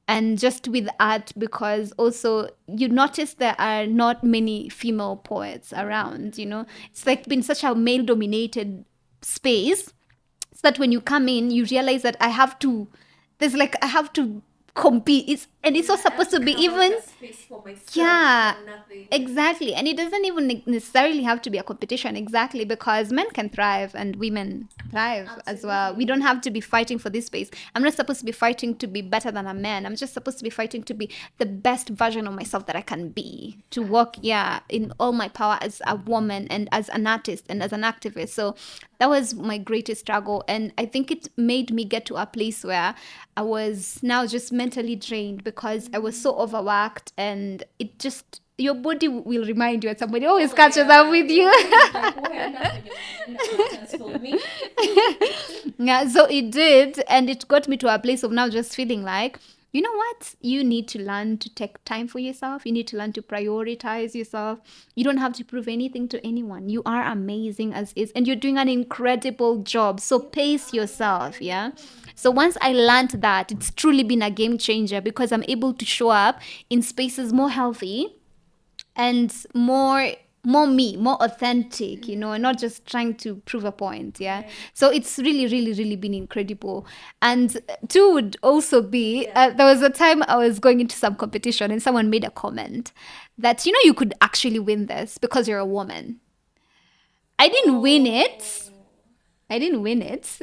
And just with art, because also you notice there are not many female poets around, it's like been such a male dominated space, so that when you come in you realize that I have to compete. It's not supposed to be even. Yeah, exactly. And it doesn't even necessarily have to be a competition, exactly, because men can thrive and women thrive as well. We don't have to be fighting for this space. I'm not supposed to be fighting to be better than a man. I'm just supposed to be fighting to be the best version of myself that I can be, to work, yeah, in all my power as a woman and as an artist and as an activist. So that was my greatest struggle. And I think it made me get to a place where I was now just mentally drained, because I was so overworked, and it just, your body will remind you, and somebody always catches up with you. Yeah, so it did, and it got me to a place of now just feeling like, you know what? You need to learn to take time for yourself. You need to learn to prioritize yourself. You don't have to prove anything to anyone. You are amazing as is, and you're doing an incredible job. So pace yourself, yeah? So once I learned that, it's truly been a game changer, because I'm able to show up in spaces more healthy and more authentic, and not just trying to prove a point. Yeah. Right. So it's really, really, really been incredible. And two would also be, there was a time I was going into some competition and someone made a comment that, you could actually win this because you're a woman. I didn't win it. I didn't win it.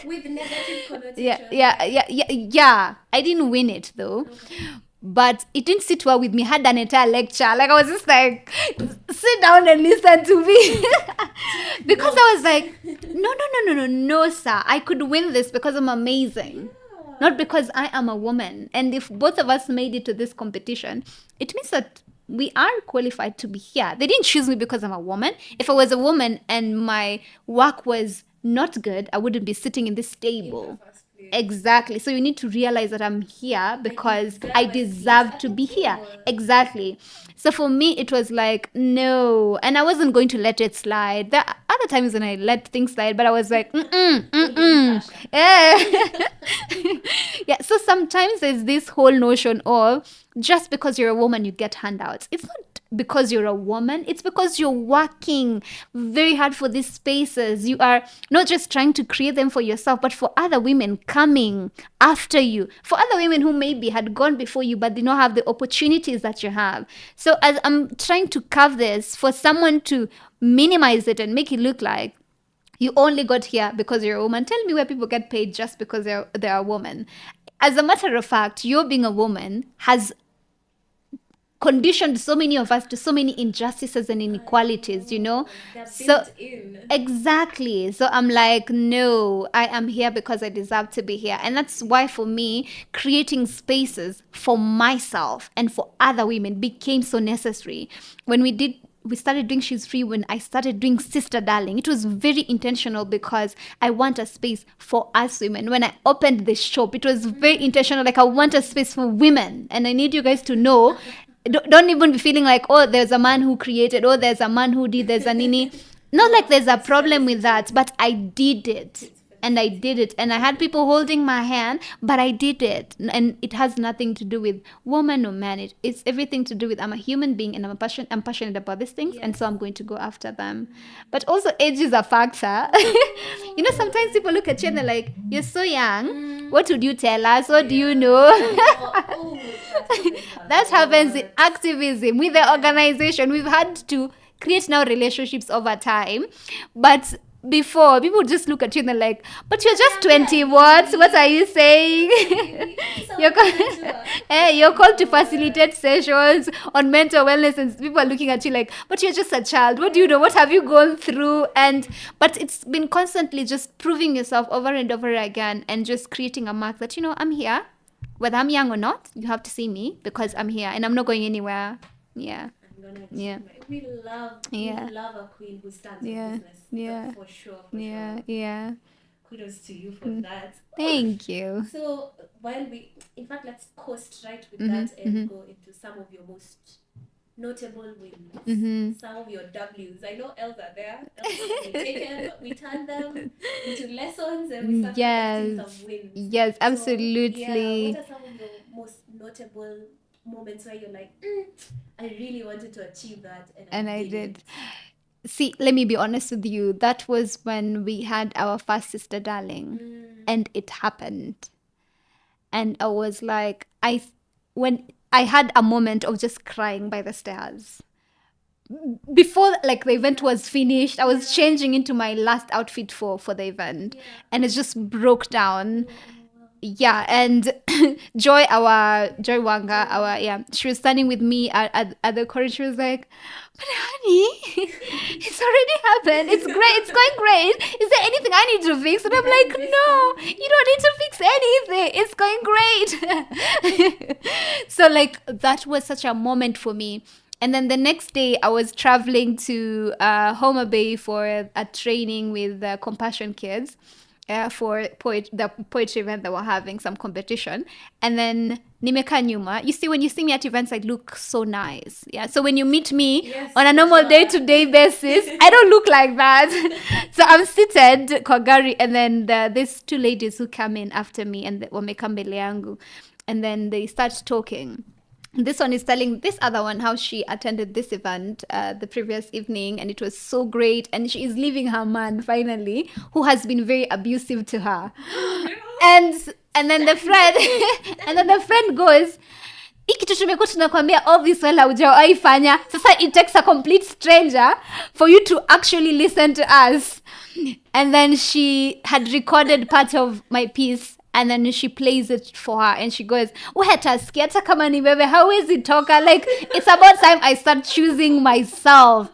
With negative connotation. Yeah. I didn't win it though. Okay. But it didn't sit well with me. I had an entire lecture. Like, I was just like, sit down and listen to me. Because I was like, no, sir. I could win this because I'm amazing. Yeah. Not because I am a woman. And if both of us made it to this competition, it means that we are qualified to be here. They didn't choose me because I'm a woman. If I was a woman and my work was not good, I wouldn't be sitting in this table. Exactly. So you need to realize that I'm here because I deserve to be here. Exactly. So for me, it was like, no. And I wasn't going to let it slide. There are other times when I let things slide, but I was like, yeah. Yeah. So sometimes there's this whole notion of just because you're a woman, you get handouts. It's not because you're a woman, it's because you're working very hard for these spaces. You are not just trying to create them for yourself, but for other women coming after you, for other women who maybe had gone before you but did not have the opportunities that you have. So as I'm trying to carve this, for someone to minimize it and make it look like You only got here because you're a woman. Tell me where people get paid just because they're a woman. As a matter of fact, you being a woman has conditioned so many of us to so many injustices and I inequalities, know. They're So built in. exactly. So I'm like, no, I am here because I deserve to be here. And that's why for me, creating spaces for myself and for other women became so necessary. When we started doing She's Free, when I started doing Sister Darling, it was very intentional because I want a space for us women. When I opened the shop, it was very intentional. Like, I want a space for women. And I need you guys to know, don't even be feeling like, oh, there's a man who created, oh, there's a man who did, there's a nini. Not like No, there's a it's problem with that, Felicity. but I did it. It's And I Felicity. did it. And I had people holding my hand, but I did it. And it has nothing to do with woman or man. It's everything to do with, I'm a human being and I'm passionate about these things. And Yes. so I'm going to go after them. But also, age is a factor. Sometimes people look at you and they're like, you're so young. What would you tell us? What do you Yeah, know? I know. Oh, that happens a That happens in lot. activism with the organization. We've had to create now relationships over time. But before, people would just look at you and they're like, but you're just 20 what are you saying? you're, you're called to facilitate sessions on mental wellness, and people are looking at you like, but you're just a child. What do you know? What have you gone through? And but it's been constantly just proving yourself over and over again, and just creating a mark that, I'm here. Whether I'm young or not, you have to see me because I'm here and I'm not going anywhere. Yeah. I'm gonna Yeah. achieve we Yeah. love a queen who stands for Yeah. business. Yeah. For sure, for Yeah. sure. Yeah. Kudos to you for that. Thank you. So while in fact, let's coast right with Mm-hmm. that and go into some of your most notable wins, Mm-hmm. some of your W's. I know L's are there. We turn them into lessons and we start collecting Yes. some wins. Yes, So, yeah, absolutely. what are some of your most notable moments where you're like, I really wanted to achieve that And I did did. it? See, let me be honest with you. That was when we had our first Sister Darling, and it happened. And I was like, when I had a moment of just crying by the stairs. Before, like, the event was finished, I was changing into my last outfit for the event, and it just broke down. Yeah, and Joy Wanga, she was standing with me at the corridor. She was like, but honey, it's already happened. It's great. It's going great. Is there anything I need to fix? And I'm like, no, you don't need to fix anything. It's going great. So, like, that was such a moment for me. And then the next day, I was traveling to Homer Bay for a training with Compassion Kids for the poetry event that we're having, some competition. And then nimeka nyuma. You see, when you see me at events, I look so nice. Yeah. So when you meet me on a normal day-to-day basis, I don't look like that. So I'm seated kwa gari, and then there's two ladies who come in after me, and wameka mbele yangu, and then they start talking. This one is telling this other one how she attended this event the previous evening, and it was so great, and she is leaving her man finally, who has been very abusive to her. And then the friend goes, hii kitu tumekuwa tunakwambia all this while haujawahi fanya, sasa it takes a complete stranger for you to actually listen to us. And then she had recorded part of my piece, and then she plays it for her, and she goes, uhetasikia hata kama ni wewe hawezi toka. Like, it's about time I start choosing myself.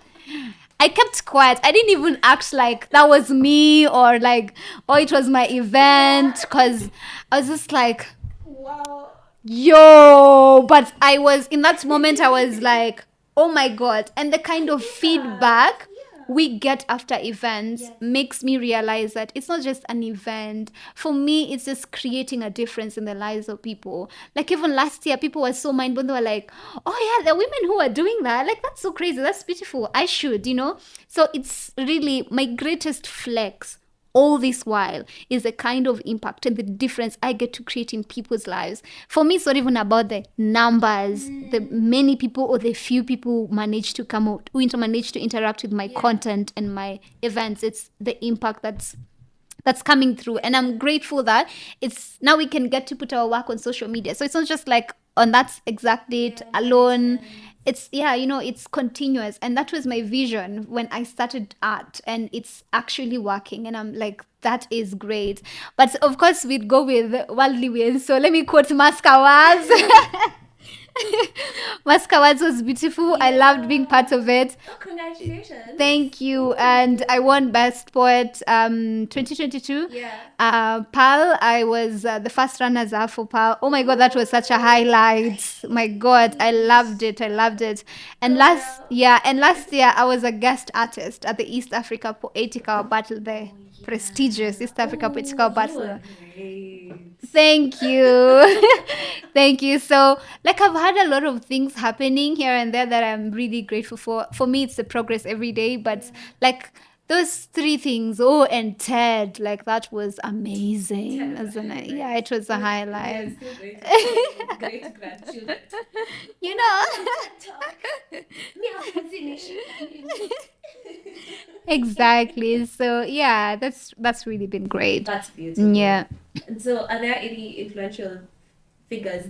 I kept quiet. I didn't even act like that was me, or like, oh, it was my event, because I was just like, Wow. yo. But I was, in that moment, I was like, oh my God. And the kind of feedback we get after events makes me realize that it's not just an event. For me, it's just creating a difference in the lives of people. Like, even last year, people were so mind-blown. They were like, oh yeah, there are women who are doing that. Like, that's so crazy. That's beautiful. I should, So it's really my greatest flex all this while is the kind of impact and the difference I get to create in people's lives. For me, it's not even about the numbers, the many people or the few people who manage to come out, who manage to interact with my content and my events. It's the impact that's coming through. And I'm grateful that it's now we can get to put our work on social media. So it's not just like on that exact date alone. It's, yeah, it's continuous, and that was my vision when I started art, and it's actually working, and I'm like, that is great. But of course we'd go with worldly ways, so let me quote Maskawas. Maskawas was beautiful. I loved being part of it. Oh, congratulations. Thank you. And Ooh. I won Best Poet 2022. Yeah. PAL, I was the first runners up for PAL. Oh my God, that was such a highlight. My God, I loved it. I loved it. And Go last, girl. yeah, and last year I was a guest artist at the East Africa Poetical Battle, the Oh prestigious yeah. East Africa Oh, Poetical you were Battle. great. Thank you. Thank you. So, like, I've had a lot of things happening here and there that I'm really grateful for. For me, it's the progress every day, but Yeah. like, those three things, oh, and TED, like, that was amazing, Ted is a isn't it? highlight. Yeah, it was a We are highlight. still going to tell our great grandchildren. You Oh, I know? went on TED Talk. Me have finish. Exactly. So, yeah, that's really been great. That's beautiful. Yeah. And so, are there any influential figures?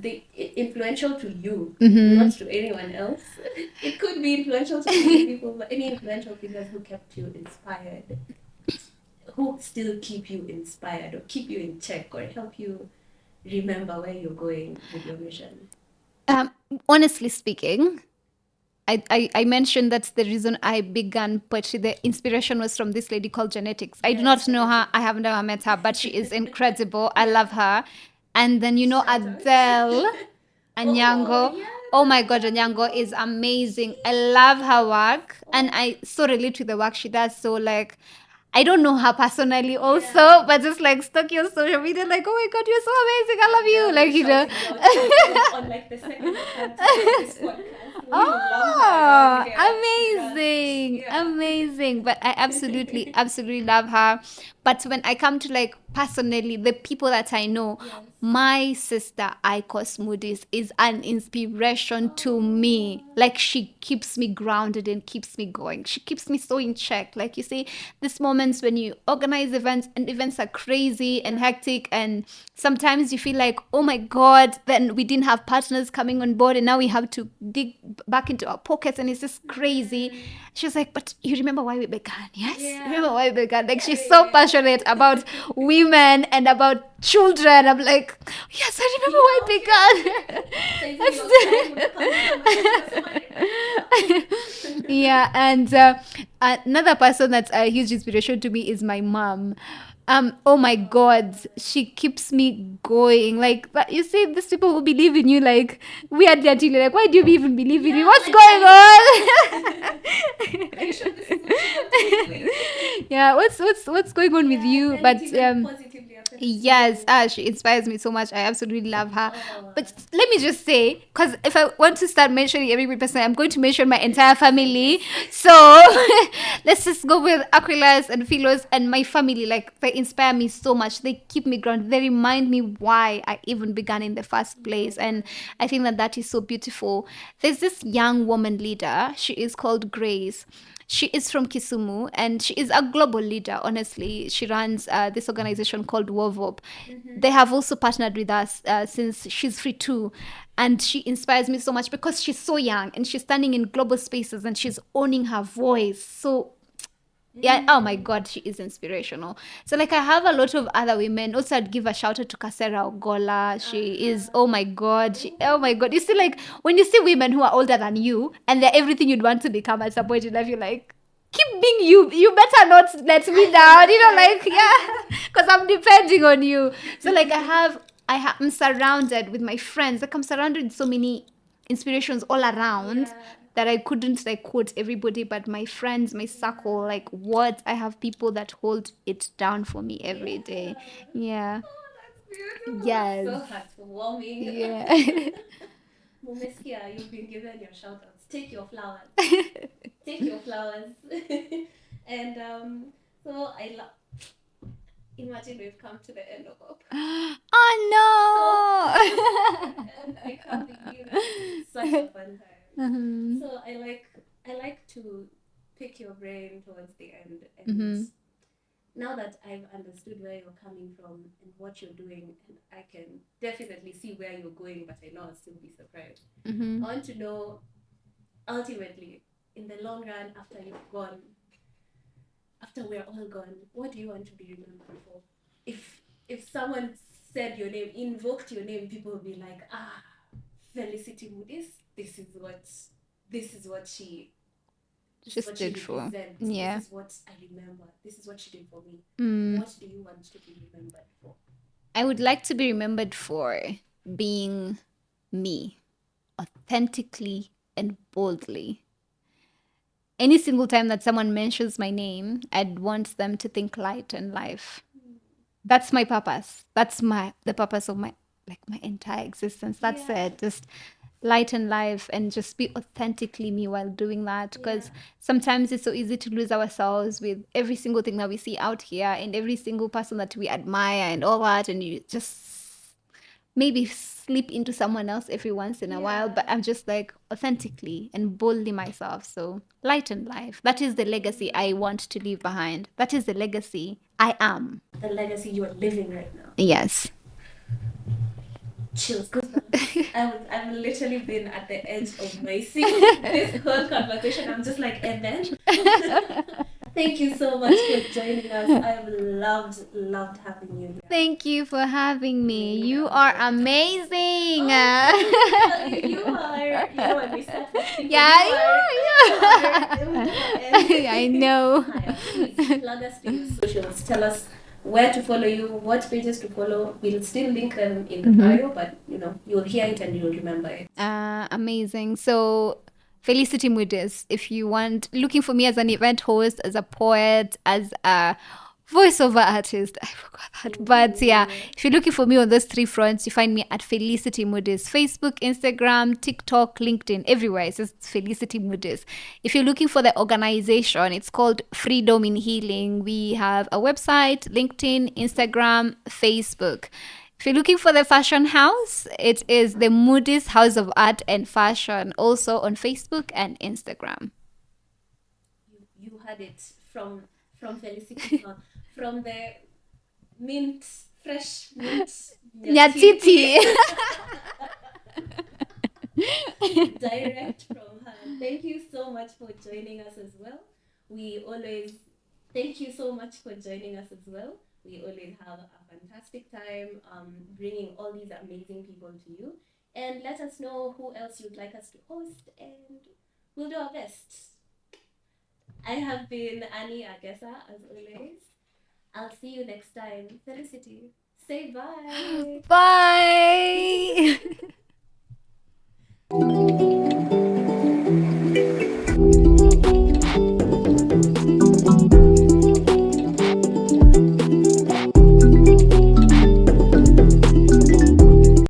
Influential to you, Mm-hmm. not to anyone else. It could be influential to other people, but any influential figures who kept you inspired, who still keep you inspired or keep you in check or help you remember where you're going with your mission. Um, Honestly speaking, I mentioned that's the reason I began poetry. The inspiration was from this lady called Genetics. I do Yes, not know her. genetics. I have never met her, but she is incredible. I Yeah. love her. And then, Shout out. Adele Oh Anyango. yeah, Oh my God, Anyango is Anyango. amazing. I love her work, and Oh I so relate to the work she does. So, like, I don't know her personally yeah. also, but just like stalking on social media, like, oh my God, you're so amazing. I love you. Adele, we're Like, shouting you out on like the second or third time on this podcast. We love her around Oh, here. Trust. amazing. Yeah. Amazing. But I absolutely, absolutely love her. But when I come to, like, personally, the people that I know, Yes. my sister, Icos Mudis, is an inspiration to me. Oh. Like, she keeps me grounded and keeps me going. She keeps me so in check. Like, you see, these moments when you organize events and events are crazy and Yeah. hectic, and sometimes you feel like, oh my God, then we didn't have partners coming on board, and now we have to dig back into our pockets, and it's just crazy. Mm. She was like, but you remember why we began? Yes, Yeah. remember why we began. Like, Yeah, she's so yeah, passionate about yeah. women and about children. I'm like, yes, I Yeah, remember why okay. we Saizi your time will come began. Yeah, and another person that's a huge inspiration to me is my mom. Oh my God, she keeps me going. Like, but you see, these people who believe in you, like, weirdly, until you're like, why do you even believe in me? Yeah, What's like, are going you on? are you sure this is what you want to be doing? Yeah, what's going on with Yeah, you? can it But even positively affect yes, you? she inspires me so much. I absolutely love her. Oh, But let me just say, because if I want to start mentioning every person, I'm going to mention my entire family. yes. So let's just go with Aquilas and Philos and my family. Like, they inspire me so much. They keep me grounded. They remind me why I even began in the first place. And I think that that is so beautiful. There's this young woman leader. She is called Grace. She is from Kisumu, and she is a global leader. Honestly, she runs this organization called WOVOP. Mm-hmm. They have also partnered with us since she's free too, and she inspires me so much because she's so young and she's standing in global spaces and she's owning her voice. So yeah, oh my God, she is inspirational. So, like, I have a lot of other women. Also, I'd give a shout out to Kasera Ogola. She is, oh my God, oh my God. You see, like, when you see women who are older than you and they're everything you'd want to become at some point in life, you're like, keep being you. You better not let me down. Like, yeah, because I'm depending on you. So, like, I'm surrounded with my friends. Like, I'm surrounded with so many inspirations all around Yeah. that I couldn't, like, quote everybody, but my friends, my circle, Yeah. like, what I have people that hold it down for me every day. Yeah. Yeah. Oh, that's beautiful. Yes. So heartwarming. Yeah. Mumeskia, you've been given your shout outs. Take your flowers. Take your flowers. And so imagine we've come to the end of our so Oh and I can't believe it. Such a fun time. no. Mhm. So I like to pick your brain towards the end, and Mhm. now that I've understood where you're coming from and what you're doing, and I can definitely see where you're going, but I know I'll still be surprised. I Mhm. want to know ultimately, in the long run, after you've gone, after we're all gone, what do you want to be remembered for? If someone said your name, invoked your name, people will be like, ah, Felicity Mudis, this is what she this She is what she stood for. represents. This Yeah. is what I remember. This is what she did for me. Mm. What do you want to be remembered for? I would like to be remembered for being me, authentically and boldly. Any single time that someone mentions my name, I'd want them to think light and life. That's my purpose. That's the purpose of my entire existence. That's Yeah. it. Just lighten life and just be authentically me while doing that, because Yeah. sometimes it's so easy to lose ourselves with every single thing that we see out here and every single person that we admire and all that, and you just maybe slip into someone else every once in a while. But Yeah. I'm just like authentically and boldly myself. So lighten life. That is the legacy I want to leave behind. That is the legacy I am. The legacy you are living right now. Yes. Chills, goosebumps. I've literally been at the edge of my seat this whole conversation. I'm just like, and then thank you so much for joining us. I've loved having you here. Thank you for having me. Really, You I've are loved amazing. oh, you are. You know, when we start with people, Yeah, you are. It will never end. I know. Haya, please plug us to your socials. Tell us where to follow you, what pages to follow. We'll still link them in the bio, but you know, you'll hear it and you'll remember it. Amazing. So, Felicity Mudis, if you want, looking for me as an event host, as a poet, as a voiceover artist, I forgot that. But yeah, if you're looking for me on those three fronts, you find me at Felicity Mudis, Facebook, Instagram, TikTok, LinkedIn, everywhere. It's just Felicity Mudis. If you're looking for the organization, it's called Freedom in Healing. We have a website, LinkedIn, Instagram, Facebook. If you're looking for the fashion house, it is the Moody's House of Art and Fashion, also on Facebook and Instagram. You had it from Felicity's mouth, from the mint, fresh mint Nyatiti. direct from her. Thank you so much for joining us as well. We always thank you so much for joining us as well. We always have a fantastic time bringing all these amazing people to you. And let us know who else you'd like us to host, and we'll do our best. I have been Annie Agesa, as always. I'll see you next time. Felicity, say bye. Bye.